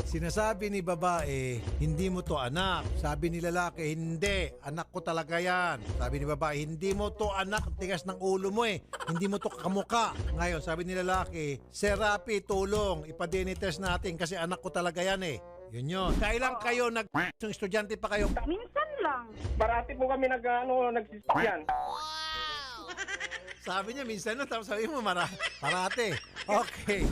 Sinasabi ni babae, hindi mo to anak. Sabi ni lalaki, hindi, anak ko talaga yan. Sabi ni babae, hindi mo to anak, tigas ng ulo mo eh. Hindi mo to kamuka. Ngayon, sabi ni lalaki, Sir Rapi, tulong, ipa-DNA test natin kasi anak ko talaga yan eh. Yun yun. Kailan kayo yung estudyante pa kayo? Minsan lang. Parati po kami nagsisyan. Sabi niya, minsan no, tapos sabi mo, parate. Okay.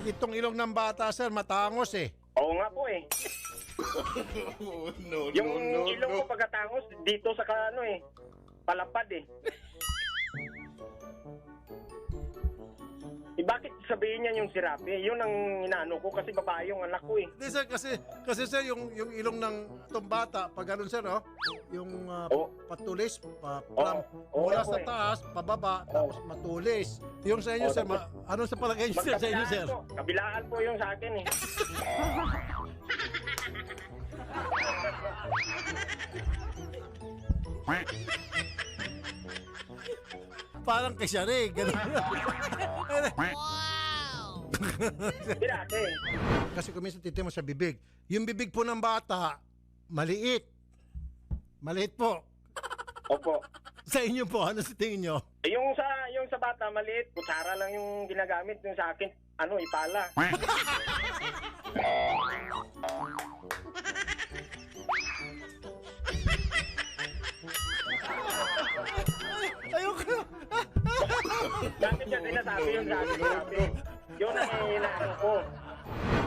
Itong ilong ng bata, sir, matangos eh. Oo nga po eh. Yung ilong ko pagkatangos, dito sa palapad eh. Bakit sabihin niya yung si Rapi? Yun ang inaano ko kasi babae yung anak ko eh. Hindi sir, kasi sir, yung ilong ng itong bata, pag ganun sir, oh, yung patulis, mula sa taas, pababa, tapos matulis. Yung sa inyo sir, ano sa palagay niyo sir, sa inyo sir? Kabilaan po yung sa akin eh. Parang kay Shari, ganun. Pirate. Kasi kung minsan titignan mo sa bibig, yung bibig po ng bata, maliit. Maliit po. Opo. Sa inyo po, ano sa tingin nyo? Yung sa bata maliit, kutsara lang yung ginagamit, yung sa akin ipala. Ayoko. Dati niya sinasabi yung sa akin, Rapi. Yun ang inaano ko.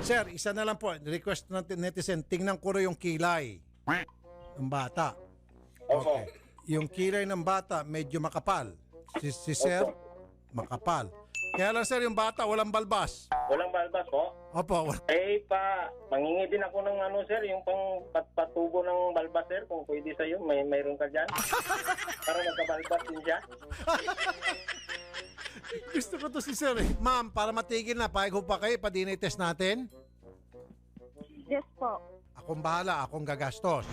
Sir, isa na lang po, request natin netizen, tingnan ko rin yung kilay ng bata. Opo. Yung kilay ng bata, medyo makapal. Si Sir, makapal. Kaya lang sir, yung bata, walang balbas. Walang balbas po? Opo. Mangingi din ako ng sir, yung patubo ng balbas sir, kung pwede sa'yo, mayroon ka dyan. Para magkabalbas din siya. Gusto ko to si Sir eh. Ma'am, para matigil na, pahig pa kayo, pa-DNA test natin. Yes po. Akong bahala, akong gagastos.